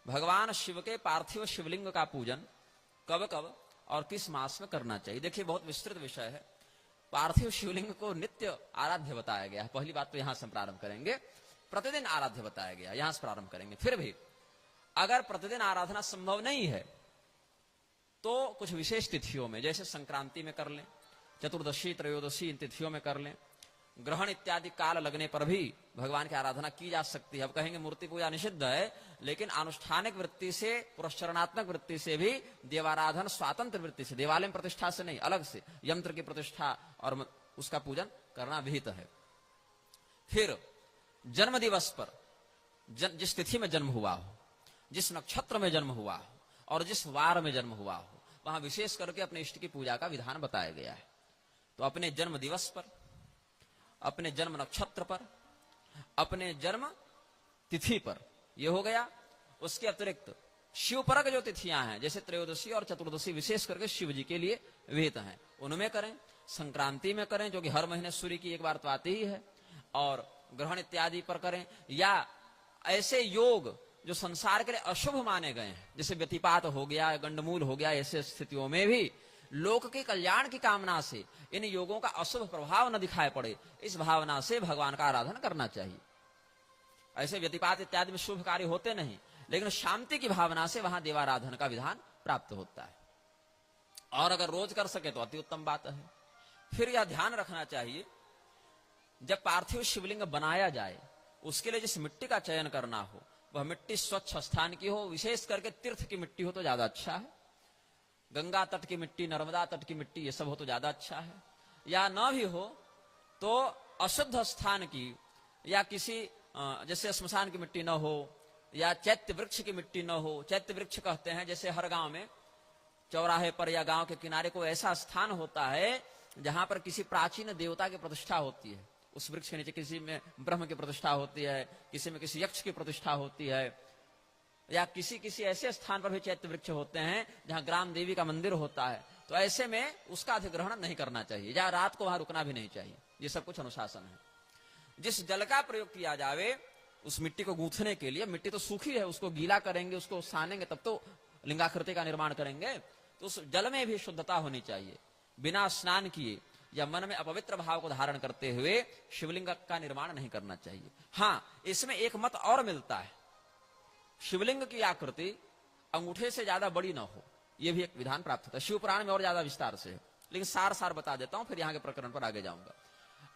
भगवान शिव के पार्थिव शिवलिंग का पूजन कब कब और किस मास में करना चाहिए। देखिए बहुत विस्तृत विषय है। पार्थिव शिवलिंग को नित्य आराध्य बताया गया है। पहली बात तो यहां से प्रारंभ करेंगे। प्रतिदिन आराध्य बताया गया, यहां से प्रारंभ करेंगे। फिर भी अगर प्रतिदिन आराधना संभव नहीं है तो कुछ विशेष तिथियों में, जैसे संक्रांति में कर लें, चतुर्दशी त्रयोदशी इन तिथियों में कर लें, ग्रहण इत्यादि काल लगने पर भी भगवान की आराधना की जा सकती है। अब कहेंगे मूर्ति पूजा निषिद्ध है, लेकिन अनुष्ठानिक वृत्ति से, पुरस्चरणात्मक वृत्ति से भी देवाराधन स्वतंत्र वृत्ति से, देवालय में प्रतिष्ठा से नहीं, अलग से यंत्र की प्रतिष्ठा और उसका पूजन करना विहित है। फिर जन्म दिवस पर जिस तिथि में जन्म हुआ हो, जिस नक्षत्र में जन्म हुआ हो और जिस वार में जन्म हुआ हो, वहां विशेष करके अपने इष्ट की पूजा का विधान बताया गया है। तो अपने जन्म दिवस पर, अपने जन्म नक्षत्र पर, अपने जन्म तिथि पर, यह हो गया। उसके अतिरिक्त शिवपरक जो तिथियां हैं, जैसे त्रयोदशी और चतुर्दशी विशेष करके शिव जी के लिए विहित हैं, उनमें करें। संक्रांति में करें, जो कि हर महीने सूर्य की एक बार तो आती ही है, और ग्रहण इत्यादि पर करें। या ऐसे योग जो संसार के लिए अशुभ माने गए हैं, जैसे व्यतिपात हो गया, गंडमूल हो गया, ऐसे स्थितियों में भी लोक के कल्याण की कामना से इन योगों का अशुभ प्रभाव न दिखाई पड़े, इस भावना से भगवान का आराधन करना चाहिए। ऐसे व्यतिपात इत्यादि में शुभ कार्य होते नहीं, लेकिन शांति की भावना से वहां देवाराधन का विधान प्राप्त होता है। और अगर रोज कर सके तो अति उत्तम बात है। फिर यह ध्यान रखना चाहिए, जब पार्थिव शिवलिंग बनाया जाए उसके लिए जिस मिट्टी का चयन करना हो वह मिट्टी स्वच्छ स्थान की हो, विशेष करके तीर्थ की मिट्टी हो तो ज्यादा अच्छा है। गंगा तट की मिट्टी, नर्मदा तट की मिट्टी, ये सब हो तो ज्यादा अच्छा है। या न भी हो तो अशुद्ध स्थान की, या किसी जैसे श्मशान की मिट्टी न हो, या चैत्य वृक्ष की मिट्टी न हो। चैत्य वृक्ष कहते हैं, जैसे हर गांव में चौराहे पर या गांव के किनारे को ऐसा स्थान होता है जहां पर किसी प्राचीन देवता की प्रतिष्ठा होती है। उस वृक्ष के नीचे किसी में ब्रह्म की प्रतिष्ठा होती है, किसी में किसी यक्ष की प्रतिष्ठा होती है, या किसी किसी ऐसे स्थान पर भी चैत्य वृक्ष होते हैं जहां ग्राम देवी का मंदिर होता है। तो ऐसे में उसका अधिग्रहण नहीं करना चाहिए, या रात को वहां रुकना भी नहीं चाहिए। ये सब कुछ अनुशासन है। जिस जल का प्रयोग किया जावे उस मिट्टी को गूंथने के लिए, मिट्टी तो सूखी है, उसको गीला करेंगे, उसको सानेंगे, तब तो लिंगाकृति का निर्माण करेंगे। तो उस जल में भी शुद्धता होनी चाहिए। बिना स्नान किए या मन में अपवित्र भाव को धारण करते हुए शिवलिंग का निर्माण नहीं करना चाहिए। हाँ, इसमें एक मत और मिलता है, शिवलिंग की आकृति अंगूठे से ज्यादा बड़ी ना हो, यह भी एक विधान प्राप्त होता है। शिव पुराण में और ज्यादा विस्तार से है, लेकिन सार बता देता हूं, फिर यहां के प्रकरण पर आगे जाऊंगा।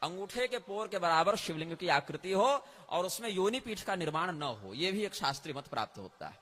अंगूठे के पोर के बराबर शिवलिंग की आकृति हो और उसमें योनि पीठ का निर्माण न हो, यह भी एक शास्त्रीय मत प्राप्त होता है।